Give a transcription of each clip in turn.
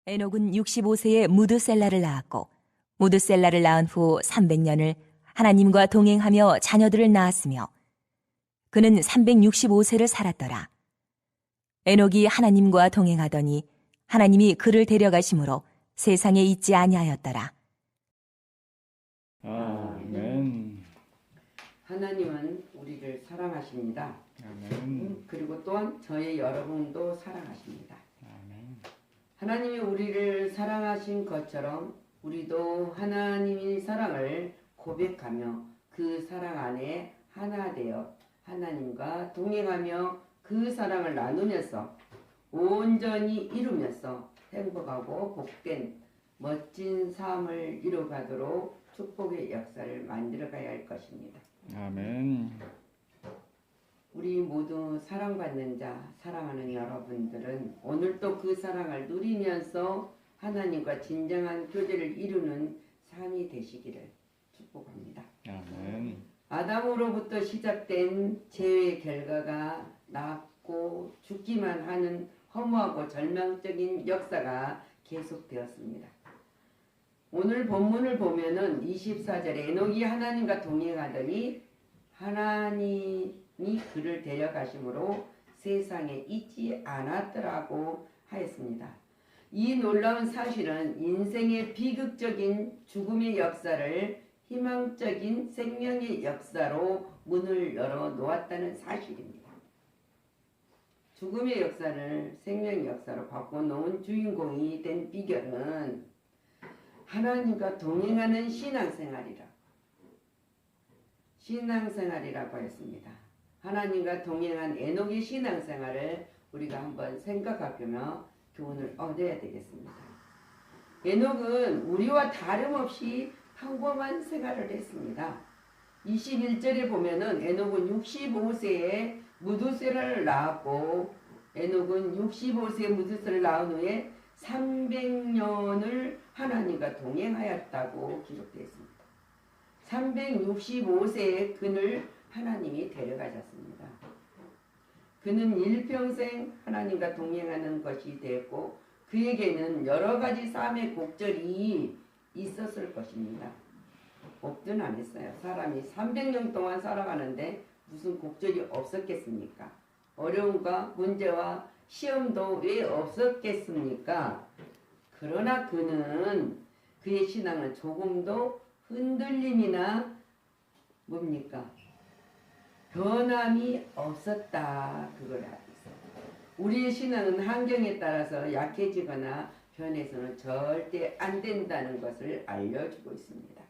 에녹은 65세에 무드셀라를 낳았고 무드셀라를 낳은 후 300년을 하나님과 동행하며 자녀들을 낳았으며 그는 365세를 살았더라. 에녹이 하나님과 동행하더니 하나님이 그를 데려가심으로 세상에 있지 아니하였더라. 아멘. 하나님은 우리를 사랑하십니다. 아멘. 그리고 또한 저희 여러분도 사랑하십니다. 아멘. 하나님이 우리를 사랑하신 것처럼 우리도 하나님의 사랑을 고백하며 그 사랑 안에 하나 되어 하나님과 동행하며 그 사랑을 나누면서 온전히 이루면서 행복하고 복된 멋진 삶을 이루가도록 축복의 역사를 만들어가야 할 것입니다. 아멘. 우리 모두 사랑받는 자, 사랑하는 여러분들은 오늘도 그 사랑을 누리면서 하나님과 진정한 교제를 이루는 삶이 되시기를 축복합니다. 아멘. 아담으로부터 시작된 죄의 결과가 낳고 죽기만 하는 허무하고 절망적인 역사가 계속되었습니다. 오늘 본문을 보면은 24절에 에녹이 하나님과 동행하더니 하나님이 그를 데려가심으로 세상에 있지 않았더라고 하였습니다. 이 놀라운 사실은 인생의 비극적인 죽음의 역사를 희망적인 생명의 역사로 문을 열어 놓았다는 사실입니다. 죽음의 역사를 생명의 역사로 바꿔놓은 주인공이 된 비결은 하나님과 동행하는 신앙생활이라고 했습니다. 하나님과 동행한 에녹의 신앙생활을 우리가 한번 생각하며 교훈을 얻어야 되겠습니다. 에녹은 우리와 다름없이 평범한 생활을 했습니다. 21절에 보면은 에녹은 65세에 무드셀라를 낳았고 에녹은 65세에 무드셀라를 낳은 후에 300년을 하나님과 동행하였다고 기록되어 있습니다. 365세에 그를 하나님이 데려가셨습니다. 그는 일평생 하나님과 동행하는 것이 되었고 그에게는 여러 가지 삶의 곡절이 있었을 것입니다. 없든 안 했어요. 사람이 300년 동안 살아가는데 무슨 곡절이 없었겠습니까? 어려움과 문제와 시험도 왜 없었겠습니까? 그러나 그의 신앙은 조금도 흔들림이나 뭡니까? 변함이 없었다. 그걸 알고 있어요. 우리의 신앙은 환경에 따라서 약해지거나 변해서는 절대 안 된다는 것을 알려주고 있습니다.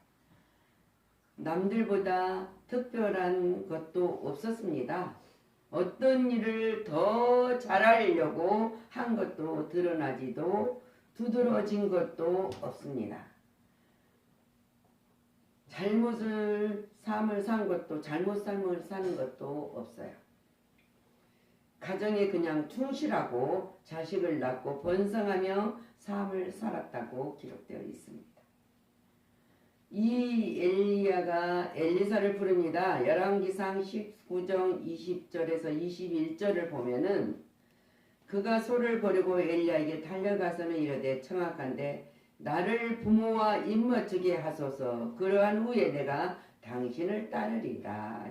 남들보다 특별한 것도 없었습니다. 어떤 일을 더 잘하려고 한 것도 드러나지도 두드러진 것도 없습니다. 삶을 산 것도 잘못 삶을 사는 것도 없어요. 가정에 그냥 충실하고 자식을 낳고 번성하며 삶을 살았다고 기록되어 있습니다. 이 엘리야가 엘리사를 부릅니다. 열왕기상 19장 20절에서 21절을 보면은 그가 소를 버리고 엘리야에게 달려가서는 이르되 청하건대 나를 부모와 입맞추게 하소서. 그러한 후에 내가 당신을 따르리라.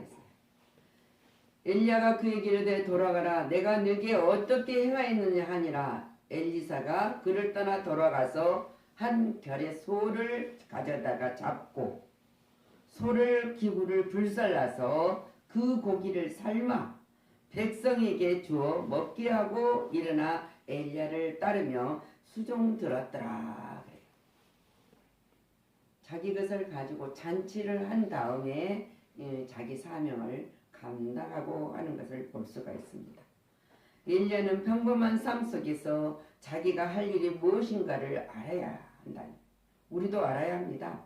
엘리야가 그에게 이르되 돌아가라. 내가 네게 어떻게 행하였느냐 하니라. 엘리사가 그를 떠나 돌아가서 한 결의 소를 가져다가 잡고 소를 기구를 불살라서 그 고기를 삶아 백성에게 주어 먹게 하고 일어나 엘리야를 따르며 수종 들었더라. 자기 것을 가지고 잔치를 한 다음에 자기 사명을 감당하고 하는 것을 볼 수가 있습니다. 엘리야는 평범한 삶 속에서 자기가 할 일이 무엇인가를 알아야 한다. 우리도 알아야 합니다.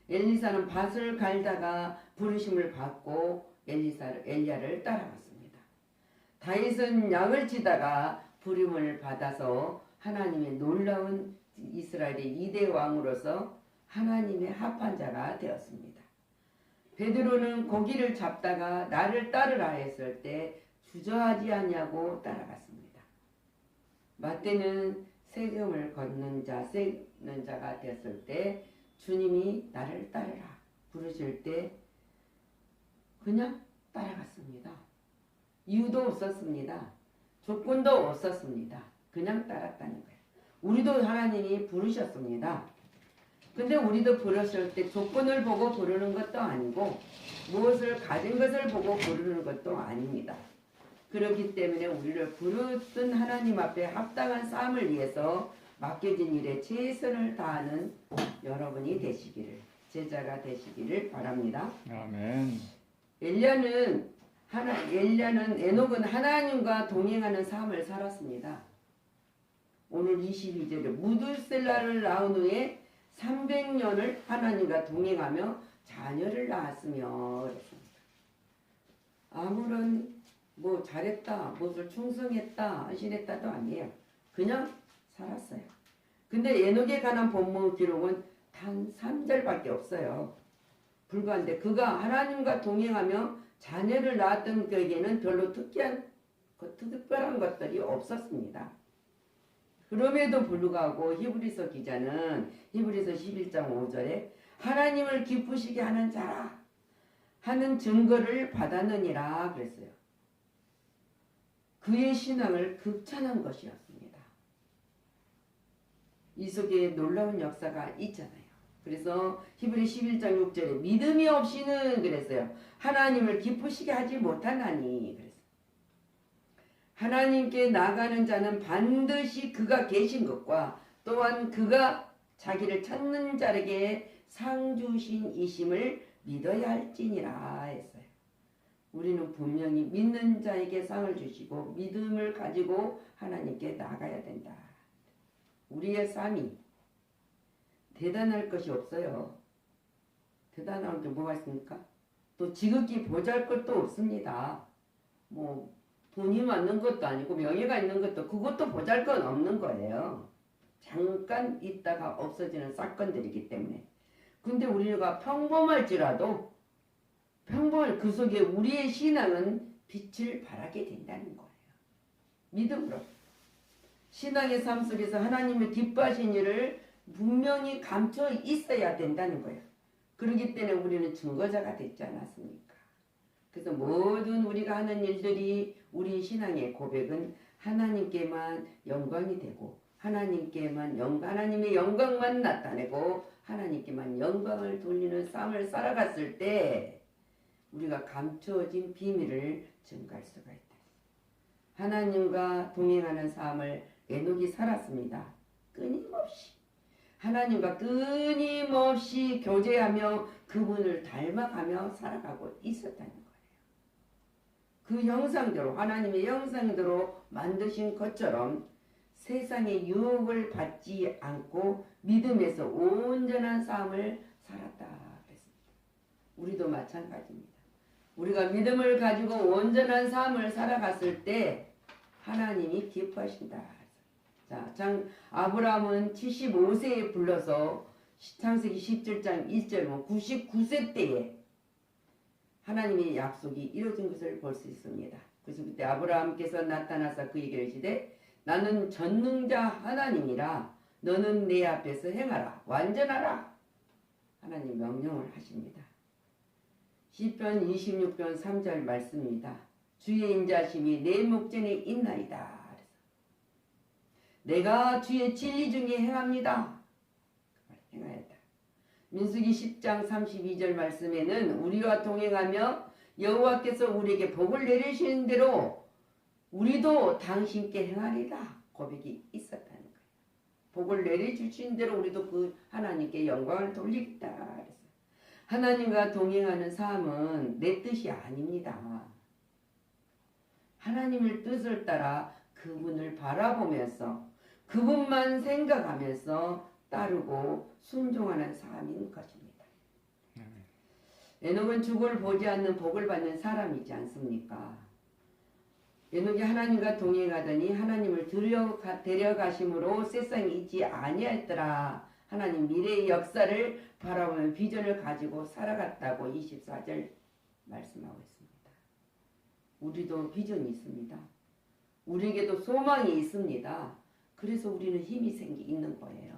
엘리사는 밭을 갈다가 부르심을 받고 엘리야를 따라갔습니다. 다윗은 양을 치다가 부름을 받아서 하나님의 놀라운 이스라엘의 2대 왕으로서 하나님의 합한 자가 되었습니다. 베드로는 고기를 잡다가 나를 따르라 했을 때 주저하지 않냐고 따라갔습니다. 마태는 세금을 걷는 자, 세는 자가 됐을 때 주님이 나를 따르라 부르실 때 그냥 따라갔습니다. 이유도 없었습니다. 조건도 없었습니다. 그냥 따랐다는 거예요. 우리도 하나님이 부르셨습니다. 근데 우리도 부르실 때 조건을 보고 부르는 것도 아니고 무엇을 가진 것을 보고 부르는 것도 아닙니다. 그렇기 때문에 우리를 부르신 하나님 앞에 합당한 삶을 위해서 맡겨진 일에 최선을 다하는 여러분이 되시기를, 제자가 되시기를 바랍니다. 아멘. 엘리야는 에녹은 하나님과 동행하는 삶을 살았습니다. 오늘 22절에 무드셀라를 낳은 후에 300년을 하나님과 동행하며 자녀를 낳았으며 그랬습니다. 아무런 뭐 잘했다, 무엇을 충성했다, 헌신했다도 아니에요. 그냥 살았어요. 근데 에녹에 관한 본문 기록은 단 3절밖에 없어요. 불과한데 그가 하나님과 동행하며 자녀를 낳았던 그에게는 별로 특별한 것들이 없었습니다. 그럼에도 불구하고 히브리서 기자는 히브리서 11장 5절에 하나님을 기쁘시게 하는 자라 하는 증거를 받았느니라 그랬어요. 그의 신앙을 극찬한 것이었습니다. 이 속에 놀라운 역사가 있잖아요. 그래서 히브리 11장 6절에 믿음이 없이는 그랬어요. 하나님을 기쁘시게 하지 못하나니 그랬어요. 하나님께 나가는 자는 반드시 그가 계신 것과 또한 그가 자기를 찾는 자에게 상 주신 이심을 믿어야 할지니라 했어요. 우리는 분명히 믿는 자에게 상을 주시고 믿음을 가지고 하나님께 나가야 된다. 우리의 삶이 대단할 것이 없어요. 대단한 게 뭐가 있습니까? 또 지극히 보잘것도 없습니다. 뭐 돈이 많은 것도 아니고 명예가 있는 것도 그것도 보잘것 없는 거예요. 잠깐 있다가 없어지는 사건들이기 때문에. 근데 우리가 평범할지라도 그 속에 우리의 신앙은 빛을 발하게 된다는 거예요. 믿음으로. 신앙의 삶 속에서 하나님의 기뻐하신 일을 분명히 감춰 있어야 된다는 거예요. 그렇기 때문에 우리는 증거자가 됐지 않았습니까? 그래서 모든 우리가 하는 일들이 우리 신앙의 고백은 하나님께만 영광이 되고 하나님의 영광만 나타내고 하나님께만 영광을 돌리는 삶을 살아갔을 때 우리가 감추어진 비밀을 증가할 수가 있다. 하나님과 동행하는 삶을 에녹이 살았습니다. 끊임없이 하나님과 끊임없이 교제하며 그분을 닮아가며 살아가고 있었다는 거예요. 그 형상대로 하나님의 형상대로 만드신 것처럼 세상의 유혹을 받지 않고 믿음에서 온전한 삶을 살았다 그랬습니다. 우리도 마찬가지입니다. 우리가 믿음을 가지고 온전한 삶을 살아갔을 때 하나님이 기뻐하신다. 자, 아브라함은 75세에 불러서 창세기 17장 1절 99세 때에 하나님의 약속이 이루어진 것을 볼 수 있습니다. 그래서 그때 아브라함께서 나타나서 그에게 이르시되 나는 전능자 하나님이라 너는 내 앞에서 행하라 완전하라 하나님 명령을 하십니다. 시편 26편 3절 말씀입니다. 주의 인자심이 내 목전에 있나이다. 내가 주의 진리 중에 행합니다. 행하였다. 민수기 10장 32절 말씀에는 우리와 동행하며 여호와께서 우리에게 복을 내리시는 대로 우리도 당신께 행하리라 고백이 있었다는 거예요. 복을 내려주신 대로 우리도 그 하나님께 영광을 돌리겠다. 그래서 하나님과 동행하는 삶은 내 뜻이 아닙니다. 하나님의 뜻을 따라 그분을 바라보면서 그분만 생각하면서 따르고 순종하는 삶인 것입니다. 에녹은 죽을 보지 않는 복을 받는 사람이지 않습니까? 에녹이 하나님과 동행하더니 하나님을 데려가심으로 세상에 있지 아니하였더라. 하나님 미래의 역사를 바라보며 비전을 가지고 살아갔다고 24절 말씀하고 있습니다. 우리도 비전이 있습니다. 우리에게도 소망이 있습니다. 그래서 우리는 힘이 있는 거예요.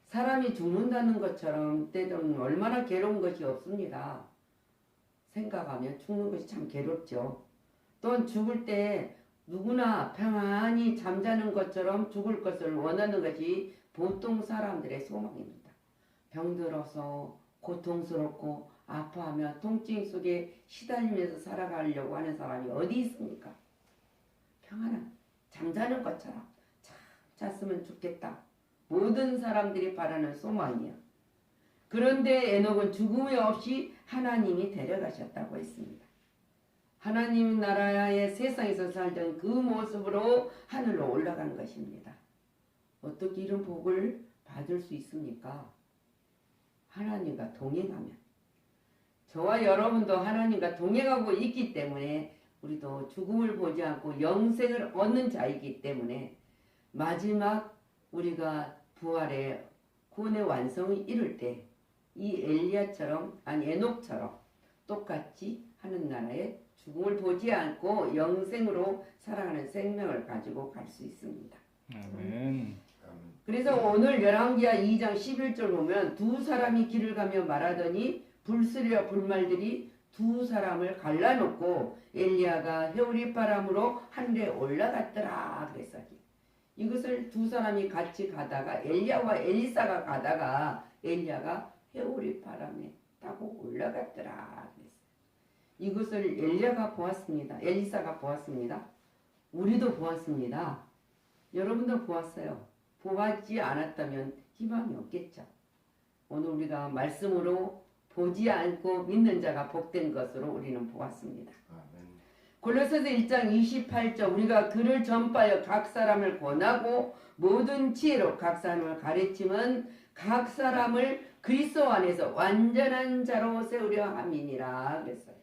사람이 죽는다는 것처럼 때로는 얼마나 괴로운 것이 없습니다. 생각하면 죽는 것이 참 괴롭죠. 또한 죽을 때 누구나 평안히 잠자는 것처럼 죽을 것을 원하는 것이 보통 사람들의 소망입니다. 병들어서 고통스럽고 아파하며 통증 속에 시달리면서 살아가려고 하는 사람이 어디 있습니까? 평안한 잠자는 것처럼 참 잤으면 좋겠다. 모든 사람들이 바라는 소망이야. 그런데 에녹은 죽음이 없이 하나님이 데려가셨다고 했습니다. 하나님 나라의 세상에서 살던 그 모습으로 하늘로 올라간 것입니다. 어떻게 이런 복을 받을 수 있습니까? 하나님과 동행하면. 저와 여러분도 하나님과 동행하고 있기 때문에 우리도 죽음을 보지 않고 영생을 얻는 자이기 때문에 마지막 우리가 부활의 구원의 완성을 이룰 때 이 엘리야처럼 아니 에녹처럼 똑같이 하는 나라에 죽음을 보지 않고 영생으로 살아가는 생명을 가지고 갈 수 있습니다. 아멘. 그래서 오늘 열왕기하 2장 11절 보면 두 사람이 길을 가며 말하더니 불수리와 불말들이 두 사람을 갈라놓고 엘리야가 회오리 바람으로 하늘에 올라갔더라 그랬어요. 이것을 두 사람이 같이 가다가 엘리야와 엘리사가 가다가 엘리야가 회오리 바람에 타고 올라갔더라 그랬어요. 이것을 엘리야가 보았습니다. 엘리사가 보았습니다. 우리도 보았습니다. 여러분도 보았어요. 보았지 않았다면 희망이 없겠죠. 오늘 우리가 말씀으로 보지 않고 믿는 자가 복된 것으로 우리는 보았습니다. 골로새서 1장 28절 우리가 그를 전파하여 각 사람을 권하고 모든 지혜로 각 사람을 가르치면 각 사람을 그리스도 안에서 완전한 자로 세우려 함이니라 그랬어요.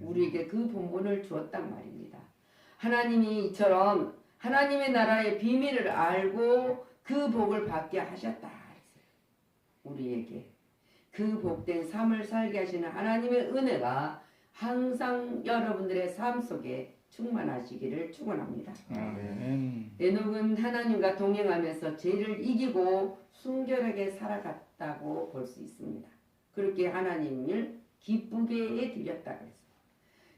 우리에게 그 본분을 주었단 말입니다. 하나님이 이처럼 하나님의 나라의 비밀을 알고 그 복을 받게 하셨다 그랬어요. 우리에게 그 복된 삶을 살게 하시는 하나님의 은혜가 항상 여러분들의 삶 속에 충만하시기를 축원합니다. 아멘. 에녹은 하나님과 동행하면서 죄를 이기고 순결하게 살아갔다고 볼 수 있습니다. 그렇게 하나님을 기쁘게 해드렸다 그랬어요.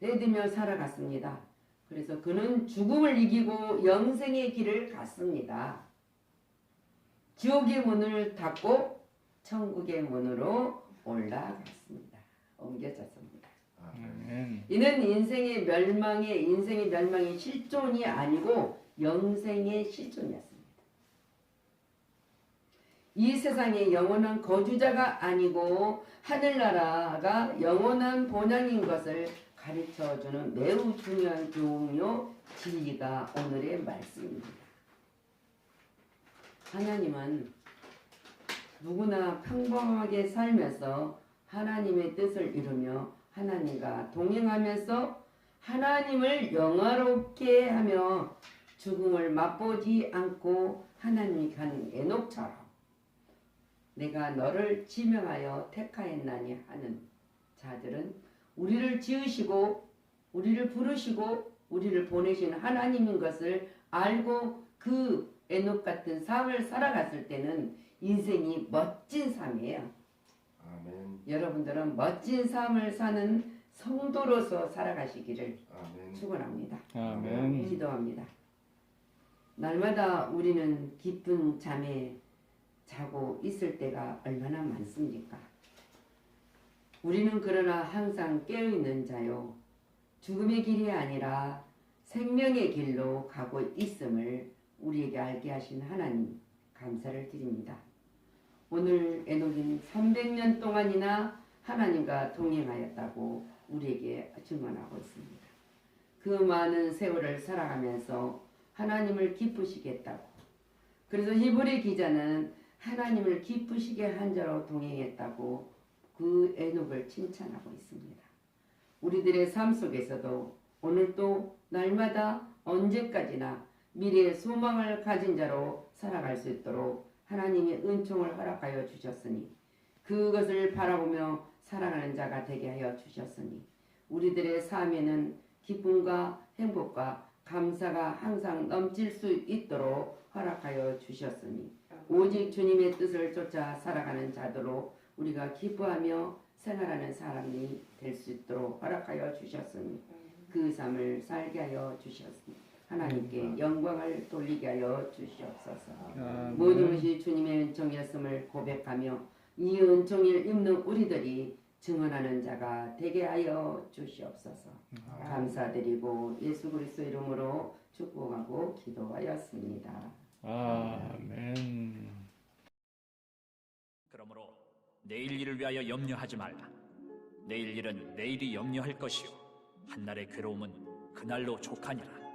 해드며 살아갔습니다. 그래서 그는 죽음을 이기고 영생의 길을 갔습니다. 지옥의 문을 닫고 천국의 문으로 올라갔습니다. 옮겨졌습니다. 아멘. 이는 인생의 멸망이 실존이 아니고 영생의 실존이었습니다. 이 세상에 영원한 거주자가 아니고 하늘나라가 영원한 본향인 것을 가르쳐주는 매우 중요한 교훈요 진리가 오늘의 말씀입니다. 하나님은 누구나 평범하게 살면서 하나님의 뜻을 이루며 하나님과 동행하면서 하나님을 영화롭게 하며 죽음을 맛보지 않고 하나님이 가는 에녹처럼 내가 너를 지명하여 택하였나니 하는 자들은 우리를 지으시고 우리를 부르시고 우리를 보내신 하나님인 것을 알고 그 에녹 같은 삶을 살아갔을 때는 인생이 멋진 삶이에요. 아멘. 여러분들은 멋진 삶을 사는 성도로서 살아가시기를 아멘. 축원합니다. 아멘. 기도합니다. 날마다 우리는 깊은 잠에 자고 있을 때가 얼마나 많습니까? 우리는 그러나 항상 깨어있는 자요 죽음의 길이 아니라 생명의 길로 가고 있음을 우리에게 알게 하신 하나님 감사를 드립니다. 오늘 에녹은 300년 동안이나 하나님과 동행하였다고 우리에게 증언하고 있습니다. 그 많은 세월을 살아가면서 하나님을 기쁘시겠다고 그래서 히브리 기자는 하나님을 기쁘시게 한 자로 동행했다고 그 에녹을 칭찬하고 있습니다. 우리들의 삶 속에서도 오늘도 날마다 언제까지나 미래의 소망을 가진 자로 살아갈 수 있도록 하나님의 은총을 허락하여 주셨으니 그것을 바라보며 살아가는 자가 되게 하여 주셨으니 우리들의 삶에는 기쁨과 행복과 감사가 항상 넘칠 수 있도록 허락하여 주셨으니 오직 주님의 뜻을 쫓아 살아가는 자도로 우리가 기뻐하며 생활하는 사람이 될 수 있도록 허락하여 주셨으니 그 삶을 살게 하여 주셨으니 하나님께 영광을 돌리게 하여 주시옵소서. 아멘. 모든 것이 주님의 은총이었음을 고백하며 이 은총을 입는 우리들이 증언하는 자가 되게 하여 주시옵소서. 감사드리고 예수 그리스도 이름으로 축복하고 기도하였습니다. 아멘. 그러므로 내일 일을 위하여 염려하지 말라. 내일 일은 내일이 염려할 것이요 한날의 괴로움은 그날로 족하니라.